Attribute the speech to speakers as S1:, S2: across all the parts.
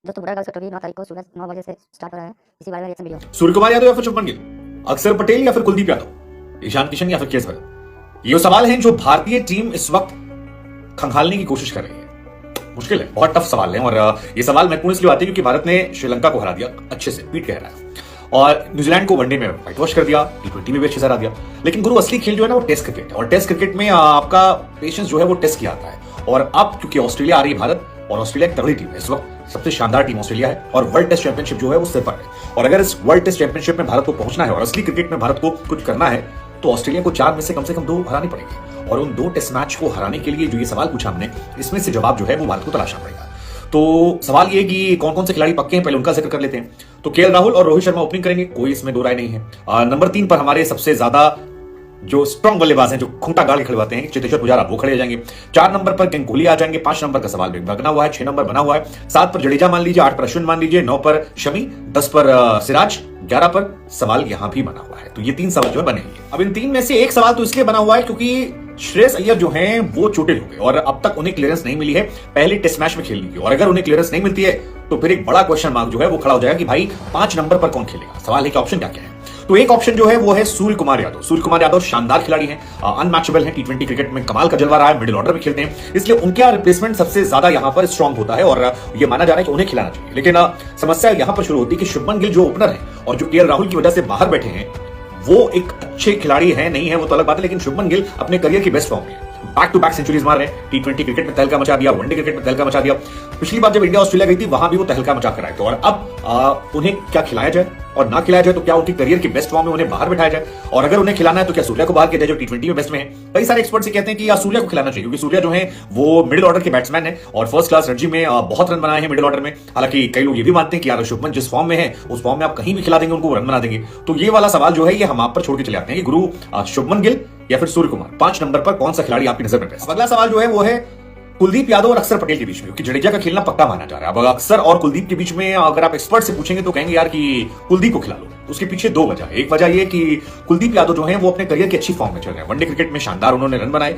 S1: दोस्तों बुरा कल 9 तारीख को सुबह 9 बजे से स्टार्ट हो रहा है, इसी बारे में रिएक्शन वीडियो।
S2: सूर्य कुमार यादव या फिर शुभमन गिल, अक्षर पटेल या फिर कुलदीप यादव, ईशान किशन या फिर केएस भरत, ये सवाल हैं जो भारतीय टीम इस वक्त खंगालने की कोशिश कर रही है। मुश्किल है, बहुत टफ सवाल है और ये सवाल महत्वपूर्ण इसलिए आते हैं क्योंकि भारत ने श्रीलंका को हरा दिया अच्छे से, पीट के हराया, और न्यूजीलैंड को वनडे में व्हाइट वॉश कर दिया, टी20 में भी अच्छे से हरा दिया। लेकिन गुरु असली खेल जो है ना वो टेस्ट क्रिकेट है, और टेस्ट क्रिकेट में आपका पेशेंस जो है वो टेस्ट किया जाता है। और अब क्योंकि ऑस्ट्रेलिया आ रही है भारत, और ऑस्ट्रेलिया एक तगड़ी टीम है, इस वक्त सबसे शानदार टीम ऑस्ट्रेलिया है, और वर्ल्ड टेस्ट चैंपियनशिप जो है वो सिर पर है। और अगर इस वर्ल्ड टेस्ट चैंपियनशिप में भारत को पहुंचना है और असली क्रिकेट में भारत को कुछ करना है तो ऑस्ट्रेलिया को 4 में से कम 2 हरानी पड़ेगी। और उन 2 टेस्ट मैच को हराने के लिए जो ये सवाल पूछा हमने, इसमें से जवाब जो है वो भारत को तलाशना पड़ेगा। तो सवाल ये कि कौन कौन से खिलाड़ी पक्के हैं, पहले उनका जिक्र कर लेते हैं। तो केएल राहुल और रोहित शर्मा ओपनिंग करेंगे, कोई इसमें दो राय नहीं है। नंबर 3 पर हमारे सबसे ज्यादा जो स्ट्रॉन्ग बल्लेबाज हैं, जो खूंटा गाड़ के खड़े हैं, चेतेश्वर पुजारा, वो खड़े हो जाएंगे। 4 नंबर पर गंगोली आ जाएंगे, 5 नंबर का सवाल बना हुआ है, 6 नंबर बना हुआ है, 7 पर जडेजा मान लीजिए, 8 पर अश्विन मान लीजिए, 9 पर शमी, 10 पर सिराज, 11 पर सवाल यहां भी बना हुआ है। तो ये 3 सवाल जो है बनेंगे। अब इन 3 में से एक सवाल तो इसलिए बना हुआ है क्योंकि श्रेयस अय्यर जो हैं वो चोटिल हो गए और अब तक उन्हें क्लियरेंस नहीं मिली है पहले टेस्ट मैच में खेलने की। और अगर उन्हें क्लियरेंस नहीं मिलती है तो फिर एक बड़ा क्वेश्चन मार्क जो है वो खड़ा हो जाएगा कि भाई 5 नंबर पर कौन खेलेगा। सवाल है कि ऑप्शन क्या क्या है। तो एक ऑप्शन जो है वो है सूर्य कुमार यादव। सूर्य कुमार यादव शानदार खिलाड़ी हैं, अनमैचेबल हैं, टी20 क्रिकेट में कमाल का जलवा रहा है, मिडिल ऑर्डर में खेलते हैं, इसलिए उनका रिप्लेसमेंट सबसे ज्यादा यहां पर स्ट्रांग होता है और ये माना जा रहा है कि उन्हें खिलाना चाहिए। लेकिन समस्या यहां पर शुरू होती है कि शुभमन गिल जो ओपनर है और जो केएल राहुल की वजह से बाहर बैठे हैं, वो एक अच्छे खिलाड़ी है नहीं है वो तो अलग बात है, लेकिन शुभमन गिल अपने करियर की बेस्ट फॉर्म में बैक टू बैक सेंचुरीज मार रहे हैं, टी20 क्रिकेट में तहलका मचा दिया, वनडे क्रिकेट में तहलका मचा दिया। पिछली बार जब इंडिया ऑस्ट्रेलिया गई थी वहां भी वो तहलका मचा कर आए थे। और अब उन्हें क्या खिलाया जाए और ना खिलाया जाए, तो क्या उनकी करियर की बेस्ट फॉर्म में उन्हें बाहर बिठाया जाए, और अगर उन्हें खिलाना है तो क्या सूर्या को बाहर किया जाए जो टी20 में बेस्ट में है। कई सारे एक्सपर्ट्स कहते हैं कि यार सूर्या को खिलाना चाहिए क्योंकि सूर्या जो है वो मिडिल ऑर्डर के बैट्समैन है और फर्स्ट क्लास रणजी में बहुत रन बनाए हैं मिडिल ऑर्डर में। हालांकि कई लोग ये भी मानते हैं कि यार शुभमन जिस फॉर्म में है उस फॉर्म में आप कहीं भी खिला देंगे उनको रन बना देंगे। तो ये वाला सवाल जो है ये हम आप पर छोड़ के चले आते हैं कि गुरु शुभमन गिल या फिर सूर्य कुमार, 5 नंबर पर कौन सा खिलाड़ी आपकी नजर में बेस्ट। अगला सवाल जो है वो है कुलदीप यादव और अक्षर पटेल के बीच में, क्योंकि जडेजा का खेलना पक्का माना जा रहा है। अब अक्षर और कुलदीप के बीच में अगर आप एक्सपर्ट से पूछेंगे तो कहेंगे यार कि कुलदीप को खिला लो। उसके पीछे 2 वजह है। एक वजह ये कि कुलदीप यादव जो है वो अपने करियर की अच्छी फॉर्म में चल रहे हैं, वनडे क्रिकेट में शानदार उन्होंने रन बनाए,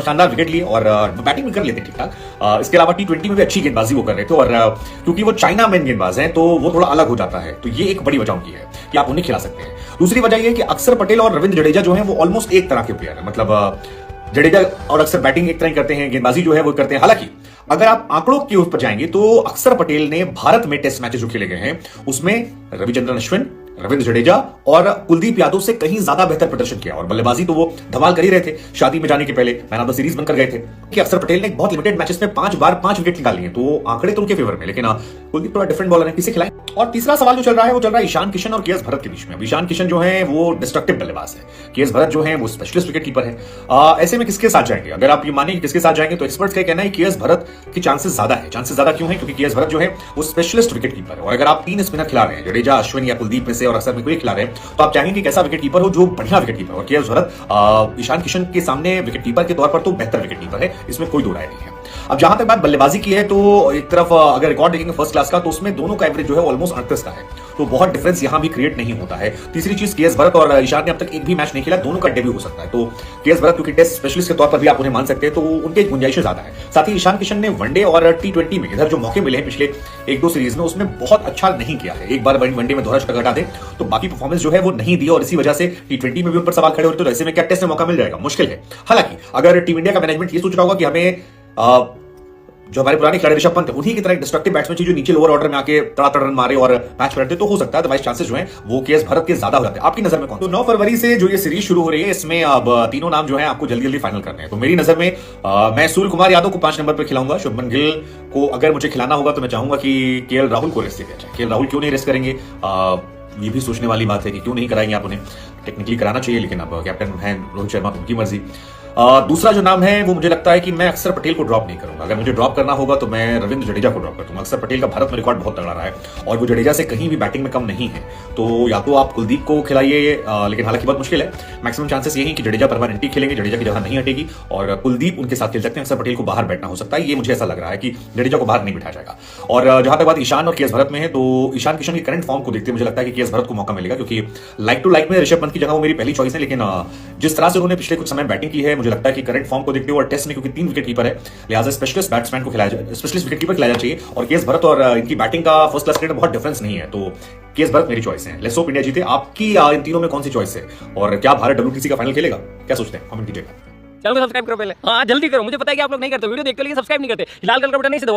S2: शानदार विकेट लिए और बैटिंग भी कर लेते ठीक ठाक। इसके अलावा टी20 में भी अच्छी गेंदबाजी वो कर रहे थे और क्योंकि वो चाइना मैन गेंदबाज हैं तो वो थोड़ा अलग हो जाता है। तो ये एक बड़ी वजह उनकी है कि आप उन्हें खिला सकते हैं। दूसरी वजह यह कि अक्षर पटेल और रविंद्र जडेजा जो है वो ऑलमोस्ट एक तरह के प्लेयर है, मतलब जडेजा और अक्सर बैटिंग एक तरह करते हैं, गेंदबाजी जो है वो करते हैं। हालांकि अगर आप आंकड़ों के ऊपर जाएंगे तो अक्षर पटेल ने भारत में टेस्ट मैचेस जो खेले गए हैं उसमें रविचंद्रन अश्विन, रविंद्र जडेजा और कुलदीप यादव से कहीं ज्यादा बेहतर प्रदर्शन किया और बल्लेबाजी तो वो धमाल कर ही रहे थे। शादी में जाने के पहले मैन ऑफ द सीरीज बनकर गए थे कि अक्षर पटेल ने बहुत लिमिटेड मैचेस में 5 बार 5 विकेट निकाल लिए, तो आंकड़े तो उनके फेवर में, लेकिन कुलदीप थोड़ा डिफरेंट बॉलर है, किसे खिलाएं। और तीसरा सवाल जो चल रहा है वो चल रहा है ईशान किशन और केएस भरत के बीच में। ईशान किशन जो है वो डिस्ट्रक्टिव बल्लेबाज है, केएस भरत जो है वो स्पेशलिस्ट विकेट कीपर है। ऐसे में किसके साथ जाएंगे? अगर आप ये माने कि किसके साथ जाएंगे तो एक्सपर्ट्स का कहना है केएस भरत की चांसेस ज्यादा है। चांसेस ज्यादा क्यों है? क्योंकि केएस भरत जो है वो स्पेशलिस्ट विकेट कीपर है और अगर आप 3 स्पिनर खिला रहे हैं, जडेजा, अश्विन या कुलदीप में से, और अक्सर में कोई खिला रहे हैं, तो आप चाहेंगे कि ऐसा विकेट कीपर हो जो बढ़िया विकेट कीपर हो। और केएस भरत ईशान किशन के सामने विकेट कीपर के तौर पर तो बेहतर विकेट कीपर है, इसमें कोई दो राय नहीं है। अब जहां तक बात बल्लेबाजी की है तो एक तरफ अगर रिकॉर्ड देखेंगे फर्स्ट क्लास का तो उसमें दोनों का एवरेज जो है ऑलमोस्ट 38 का है, तो बहुत डिफरेंस यहां भी क्रिएट नहीं होता है। तीसरी चीज, केएस भरत और ईशान ने अब तक एक भी मैच नहीं खेला, दोनों का डेब्यू हो सकता है, तो केएस भरत क्योंकि टेस्ट स्पेशलिस्ट के तौर पर भी आप उन्हें मान सकते हैं तो उनके गुंजाइशें ज्यादा है। साथ ही ईशान किशन ने वनडे और टी20 में इधर जो मौके मिले हैं पिछले 1-2 सीरीज में उसमें बहुत अच्छा नहीं किया है। एक बार वनडे में दोहरा छक्का हटा दे तो बाकी परफॉर्मेंस जो है वो नहीं दी और इसी वजह से टी20 में भी उन पर सवाल खड़े होते, तो ऐसे में क्या टेस्ट में मौका मिल जाएगा? मुश्किल है। हालांकि अगर टीम इंडिया का मैनेजमेंट ये सोच रहा होगा कि हमें जो हमारे पुराने खिलाड़ी ऋषभ पंत उन्हीं की तरह डिस्ट्रक्टिव बैट्समैन चाहिए जो नीचे लोअर ऑर्डर में आके तड़ातड़ रन मारे और मैच पलटते, तो हो सकता है अदरवाइज चांसेस जो हैं वो केएस भरत के ज्यादा हो जाते हैं। आपकी नजर में कौन? तो 9 फरवरी से जो ये सीरीज शुरू हो रही है इसमें अब तीनों नाम जो है आपको जल्दी जल्दी फाइनल करने हैं। तो मेरी नजर में मैं सूर्य कुमार यादव को 5 नंबर पर खिलाऊंगा। शुभमन गिल को अगर मुझे खिलाना होगा तो मैं चाहूंगा कि केएल राहुल को रेस्ट दिया जाए। केएल राहुल क्यों नहीं रेस्ट करेंगे? ये भी सोचने वाली बात है कि क्यों नहीं कराएंगे आप उन्हें, टेक्निकली कराना चाहिए, लेकिन अब कैप्टन है रोहित शर्मा, उनकी मर्जी। दूसरा जो नाम है वो मुझे लगता है कि मैं अक्षर पटेल को ड्रॉप नहीं करूंगा। अगर मुझे ड्रॉप करना होगा तो मैं रविंद्र जडेजा को ड्रॉप कर दूंगा। अक्षर पटेल का भारत में रिकॉर्ड बहुत तगड़ा रहा है और वो जडेजा से कहीं भी बैटिंग में कम नहीं है, तो या तो आप कुलदीप को खिलाइए, लेकिन हालांकि बहुत मुश्किल है। मैक्सिमम चांसेस यही कि जडेजा परमानेंटली खेलेंगे, जडेजा की जगह नहीं हटेगी और कुलदीप उनके साथ खेल सकते हैं। अक्षर पटेल को बाहर बैठना हो सकता है, ये मुझे ऐसा लग रहा है कि जडेजा को बाहर नहीं बिठाया जाएगा। और जहां तक बात ईशान और केएस भरत में है तो ईशान किशन की करंट फॉर्म को देखते मुझे लगता है कि केएस भरत को मौका मिलेगा, क्योंकि लाइक टू लाइक में ऋषभ पंत की जगह वो मेरी पहली चॉइस है, लेकिन जिस तरह से उन्होंने पिछले कुछ समय बैटिंग की है मुझे मुझे लगता है कि करंट फॉर्म को देखते हुए और टेस्ट में क्योंकि 3 विकेट कीपर है, लिहाजा स्पेशलिस्ट बैट्समैन को खिलाया, स्पेशलिस्ट विकेट कीपर खिलाया चाहिए। और केएस भरत और इनकी बैटिंग का फर्स्ट क्लास क्रिकेट में बहुत डिफरेंस नहीं है, तो केएस भरत मेरी चॉइस है। लेट्स होप इंडिया जीते। आपकी इन तीनों में कौन सी चॉइस है और क्या भारत WTC का फाइनल खेलेगा? क्या सोचते हैं? कमेंट कीजिएगा।
S3: चैनल को सब्सक्राइब करो पहले। हाँ जल्दी करो, मुझे पता है कि आप लोग नहीं करते, वीडियो देखते लेकिन सब्सक्राइब नहीं करते। लाल कलर का बटन नहीं से दबाओ।